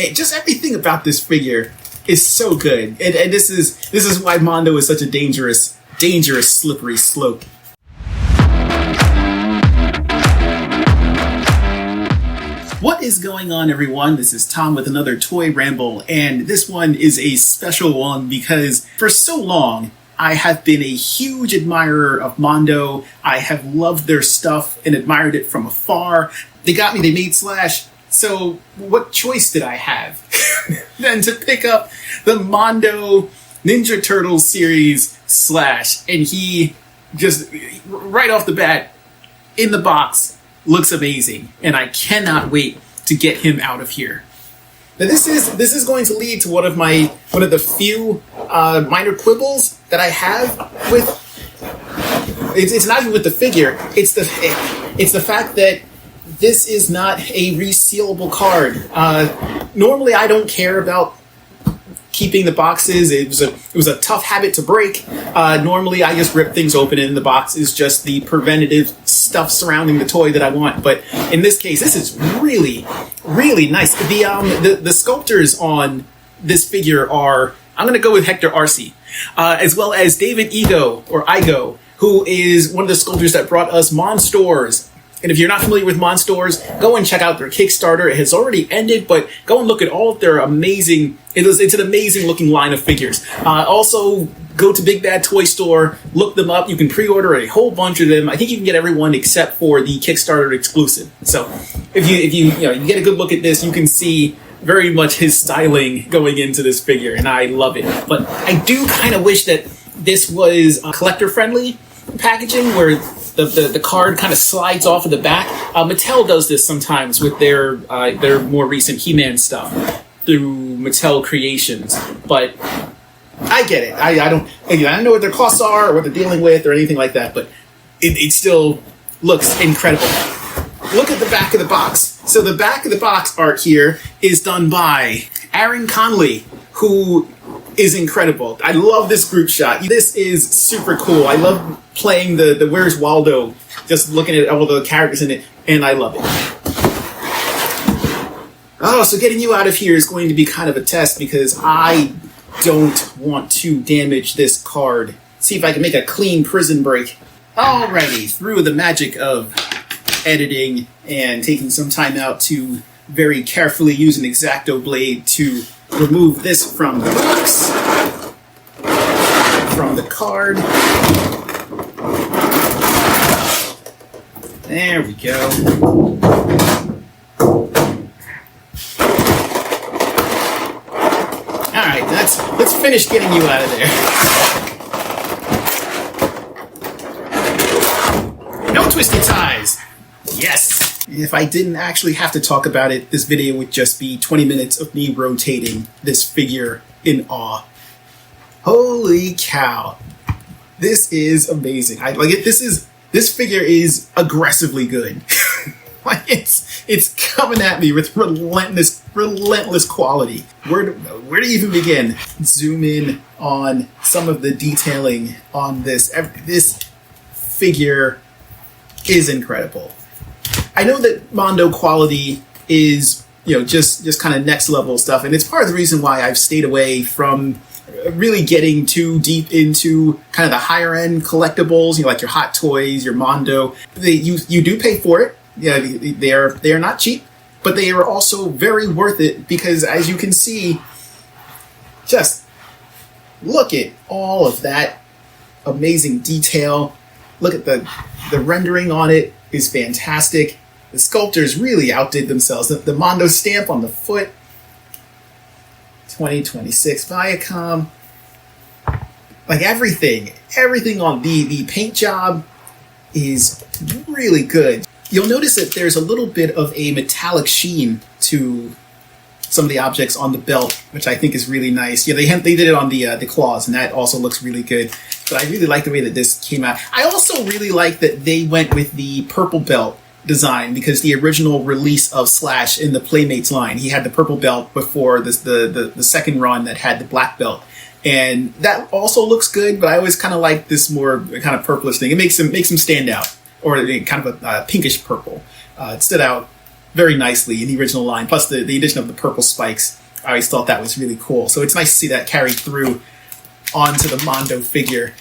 just everything about this figure is so good. And this is why Mondo is such a dangerous slippery slope. What is going on, everyone? This is Tom with another Toy Ramble, and this one is a special one because for so long I have been a huge admirer of Mondo. I have loved their stuff and admired it from afar. They got me, they made Slash, so what choice did I have than to pick up the Mondo Ninja Turtles series Slash? And he just, right off the bat, in the box, looks amazing, and I cannot wait to get him out of here. Now this is going to lead to one of the few minor quibbles that I have with. It's not even with the figure. It's the fact that this is not a resealable card. Normally, I don't care about keeping the boxes. It was a tough habit to break. Normally, I just rip things open, and the box is just the preventative stuff surrounding the toy that I want. But in this case, this is really, really nice. The sculptors on this figure are, I'm going to go with Hector Arce, as well as David Igo, who is one of the sculptors that brought us Monstors. And if you're not familiar with Monstors, go and check out their Kickstarter. It has already ended, but go and look at all of their amazing. It's an amazing looking line of figures. Also, go to Big Bad Toy Store, look them up. You can pre-order a whole bunch of them. I think you can get everyone except for the Kickstarter exclusive. So, if you get a good look at this, you can see very much his styling going into this figure, and I love it. But I do kind of wish that this was collector-friendly packaging, where the card kind of slides off of the back. Mattel does this sometimes with their more recent He-Man stuff through Mattel Creations, but I get it. I don't know what their costs are or what they're dealing with or anything like that, but it still looks incredible. Look at the back of the box. So the back of the box art here is done by Conley, who is incredible. I love this group shot. This is super cool. I love playing the Where's Waldo, just looking at all the characters in it, and I love it. Oh, so getting you out of here is going to be kind of a test because I don't want to damage this card. See if I can make a clean prison break. Alrighty, through the magic of editing and taking some time out to very carefully use an X-Acto blade to remove this from the box, from the card. There we go. Alright, let's finish getting you out of there. No twisty ties! Yes! If I didn't actually have to talk about it, this video would just be 20 minutes of me rotating this figure in awe. Holy cow. This is amazing. I like it. This figure is aggressively good. Like it's coming at me with relentless quality. Where do you even begin? Zoom in on some of the detailing on this. This figure is incredible. I know that Mondo quality is, just kind of next level stuff, and it's part of the reason why I've stayed away from really getting too deep into kind of the higher end collectibles, like your Hot Toys, your Mondo. You do pay for it. They are not cheap, but they are also very worth it because, as you can see, just look at all of that amazing detail. Look at the rendering on it is fantastic. The sculptors really outdid themselves. The Mondo stamp on the foot. 2026 Viacom. Like everything on the paint job is really good. You'll notice that there's a little bit of a metallic sheen to some of the objects on the belt, which I think is really nice. Yeah, they did it on the claws, and that also looks really good. But I really like the way that this came out. I also really like that they went with the purple belt design, because the original release of Slash in the Playmates line, he had the purple belt before the second run that had the black belt. And that also looks good, but I always kind of like this more kind of purplish thing. It makes him stand out, or kind of a pinkish purple. It stood out very nicely in the original line. Plus the addition of the purple spikes, I always thought that was really cool. So it's nice to see that carried through onto the Mondo figure.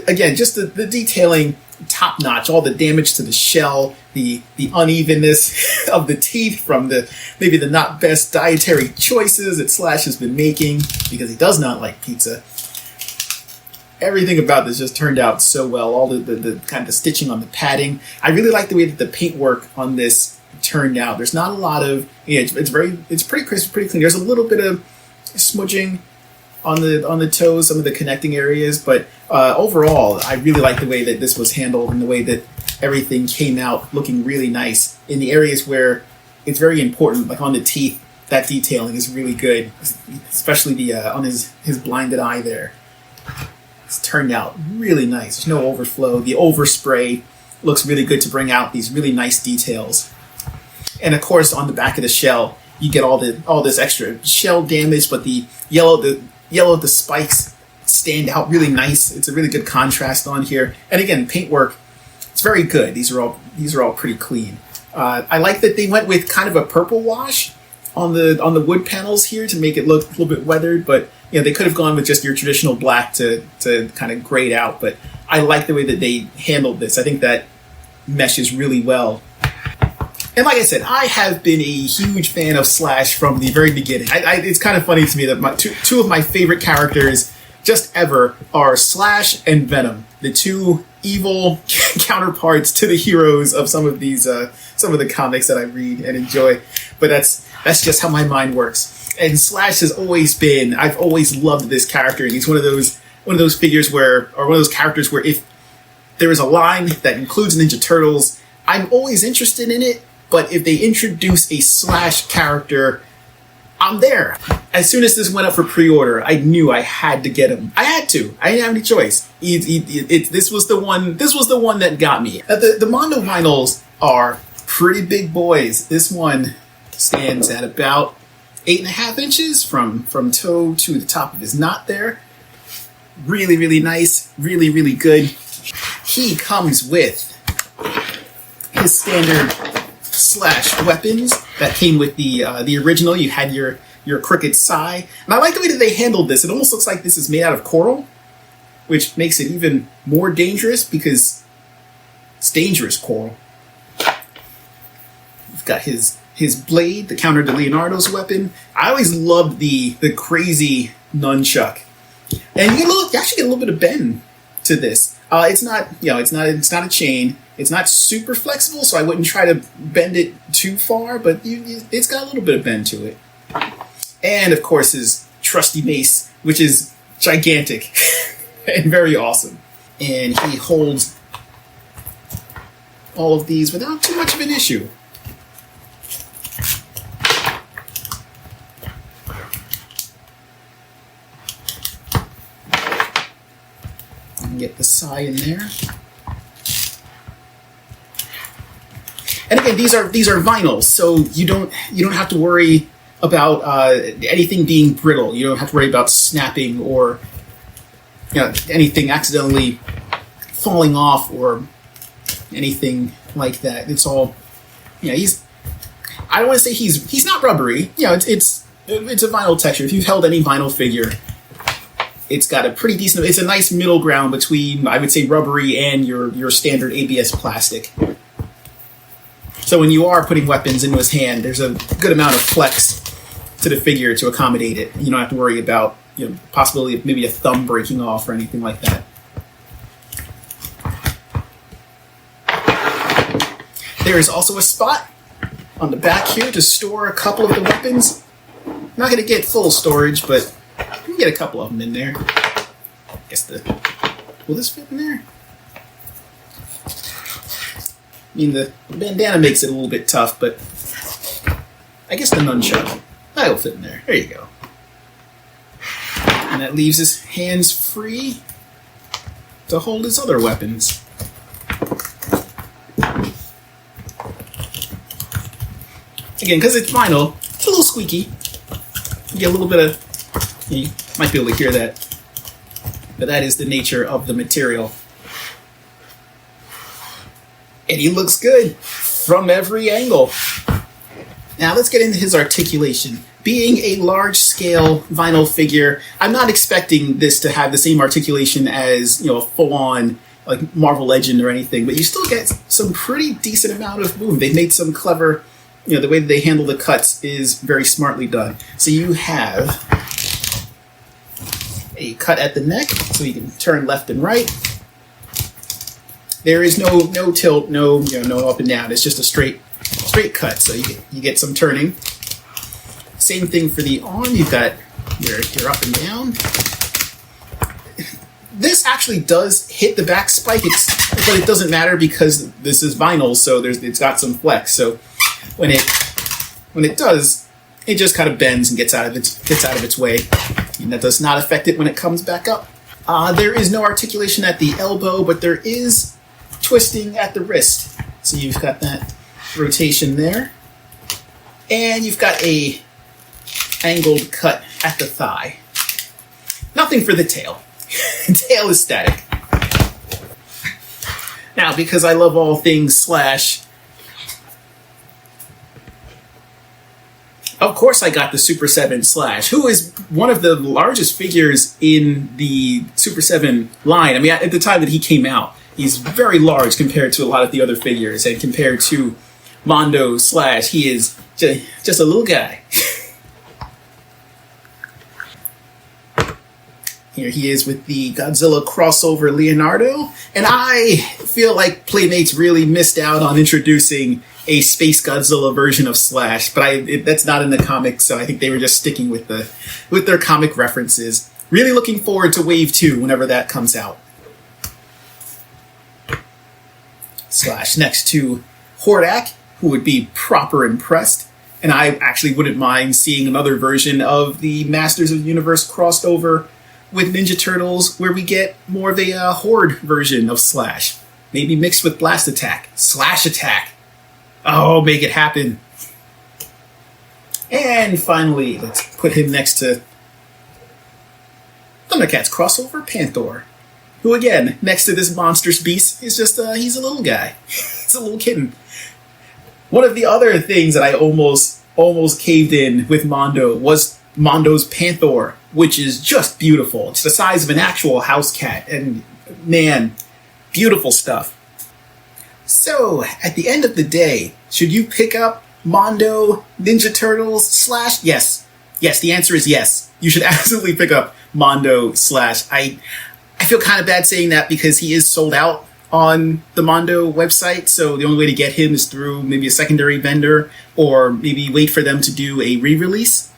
Again, just the detailing, top notch. All the damage to the shell, the unevenness of the teeth from maybe the not best dietary choices that Slash has been making, because he does not like pizza. Everything about this just turned out so well. All the kind of the stitching on the padding. I really like the way that the paintwork on this turned out. There's not a lot of, it's pretty crisp, pretty clean. There's a little bit of smudging on the toes, some of the connecting areas, but overall, I really like the way that this was handled and the way that everything came out looking really nice in the areas where it's very important, like on the teeth. That detailing is really good, especially on his blinded eye there. It's turned out really nice. There's no overflow. The overspray looks really good to bring out these really nice details. And of course, on the back of the shell, you get all this extra shell damage, but the yellow of the spikes stand out really nice. It's a really good contrast on here. And again, paintwork, it's very good. These are all pretty clean. I like that they went with kind of a purple wash on the wood panels here to make it look a little bit weathered, but they could have gone with just your traditional black to kind of grade out. But I like the way that they handled this. I think that meshes really well. And like I said, I have been a huge fan of Slash from the very beginning. It's kind of funny to me that two of my favorite characters just ever are Slash and Venom, the two evil counterparts to the heroes of some of the comics that I read and enjoy. But that's just how my mind works. And Slash has always been, I've always loved this character, and he's one of those figures one of those characters where if there is a line that includes Ninja Turtles, I'm always interested in it. But if they introduce a Slash character, I'm there. As soon as this went up for pre-order, I knew I had to get him. I had to. I didn't have any choice. This was the one that got me. The Mondo vinyls are pretty big boys. This one stands at about 8.5 inches from toe to the top of his knot there. Really, really nice. Really, really good. He comes with his standard Slash weapons that came with the original. You had your crooked sai, and I like the way that they handled this. It almost looks like this is made out of coral, which makes it even more dangerous because it's dangerous coral. You've got his blade, the counter to Leonardo's weapon. I always loved the crazy nunchuck, and you actually get a little bit of bend to this. It's not a chain. It's not super flexible, so I wouldn't try to bend it too far, but it's got a little bit of bend to it. And of course his trusty mace, which is gigantic and very awesome. And he holds all of these without too much of an issue. Get the sai in there. And again, these are vinyls, so you don't have to worry about anything being brittle. You don't have to worry about snapping or anything accidentally falling off or anything like that. It's all I don't want to say he's not rubbery. It's a vinyl texture. If you've held any vinyl figure, it's got a pretty decent. It's a nice middle ground between, I would say, rubbery and your standard ABS plastic. So when you are putting weapons into his hand, there's a good amount of flex to the figure to accommodate it. You don't have to worry about possibility of maybe a thumb breaking off or anything like that. There is also a spot on the back here to store a couple of the weapons. I'm not going to get full storage, but you can get a couple of them in there. I guess will this fit in there? I mean, the bandana makes it a little bit tough, but I guess the nunchuck, that'll fit in there. There you go. And that leaves his hands free to hold his other weapons. Again, because it's vinyl, it's a little squeaky. You get a little bit of, you might be able to hear that, but that is the nature of the material. And he looks good. from every angle. Now let's get into his articulation. Being a large-scale vinyl figure, I'm not expecting this to have the same articulation as, a full-on like Marvel Legend or anything, but you still get some pretty decent amount of movement. They've made some clever, the way that they handle the cuts is very smartly done. So you have a cut at the neck, so you can turn left and right. There is no tilt, no up and down. It's just a straight cut. So you get some turning. Same thing for the arm. You've got your up and down. This actually does hit the back spike, but it doesn't matter because this is vinyl, so it's got some flex. So when it does, it just kind of bends and gets out of its way, and that does not affect it when it comes back up. There is no articulation at the elbow, but there is twisting at the wrist. So you've got that rotation there, and you've got a angled cut at the thigh. Nothing for the tail. Tail is static. Now, because I love all things Slash, of course I got the Super 7 Slash, who is one of the largest figures in the Super 7 line. I mean, at the time that he came out, he's very large compared to a lot of the other figures, and compared to Mondo Slash, he is just a little guy. Here he is with the Godzilla crossover Leonardo, and I feel like Playmates really missed out on introducing a Space Godzilla version of Slash, but that's not in the comics, so I think they were just sticking with their comic references. Really looking forward to Wave 2 whenever that comes out. Slash next to Hordak, who would be proper impressed, and I actually wouldn't mind seeing another version of the Masters of the Universe crossed over with Ninja Turtles, where we get more of a Horde version of Slash. Maybe mixed with Blast Attack. Slash Attack. Oh, make it happen. And finally, let's put him next to Thundercats crossover Panther, who again, next to this monstrous beast, is just, he's a little guy. He's a little kitten. One of the other things that I almost caved in with Mondo was Mondo's Panther, which is just beautiful. It's the size of an actual house cat, and man, beautiful stuff. So, at the end of the day, should you pick up Mondo Ninja Turtles Slash? Yes. Yes, the answer is yes. You should absolutely pick up Mondo Slash. I feel kind of bad saying that because he is sold out on the Mondo website, so the only way to get him is through maybe a secondary vendor, or maybe wait for them to do a re-release.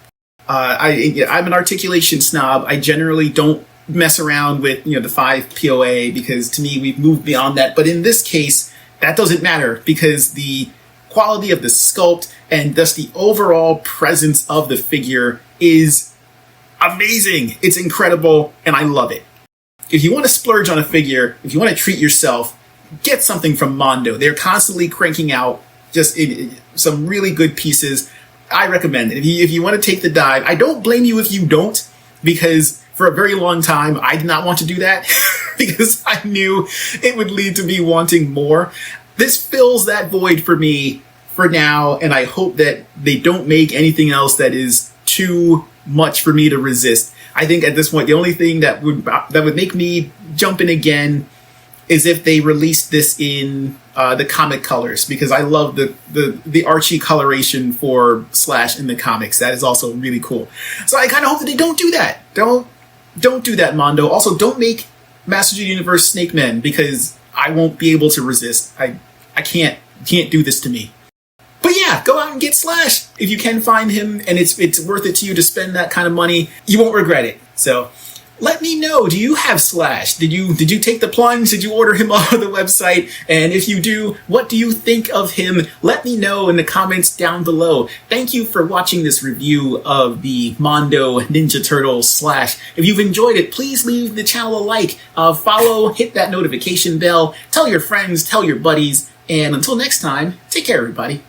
I'm an articulation snob. I generally don't mess around with the 5 POA because to me we've moved beyond that. But in this case, that doesn't matter because the quality of the sculpt and thus the overall presence of the figure is amazing. It's incredible, and I love it. If you want to splurge on a figure, if you want to treat yourself, get something from Mondo. They're constantly cranking out just some really good pieces. I recommend it. If you want to take the dive, I don't blame you if you don't, because for a very long time, I did not want to do that because I knew it would lead to me wanting more. This fills that void for me for now, and I hope that they don't make anything else that is too much for me to resist. I think at this point, the only thing that would make me jump in again is if they released this in the comic colors, because I love the Archie coloration for Slash in the comics. That is also really cool. So I kind of hope that they don't do that. Don't do that, Mondo. Also, don't make Masters of the Universe Snake Men, because I won't be able to resist. I can't do this to me. But yeah, go out and get Slash if you can find him, and it's worth it to you to spend that kind of money. You won't regret it. So let me know. Do you have Slash? Did you take the plunge? Did you order him off of the website? And if you do, what do you think of him? Let me know in the comments down below. Thank you for watching this review of the Mondo Ninja Turtles Slash. If you've enjoyed it, please leave the channel a like, follow, hit that notification bell, tell your friends, tell your buddies, and until next time, take care, everybody.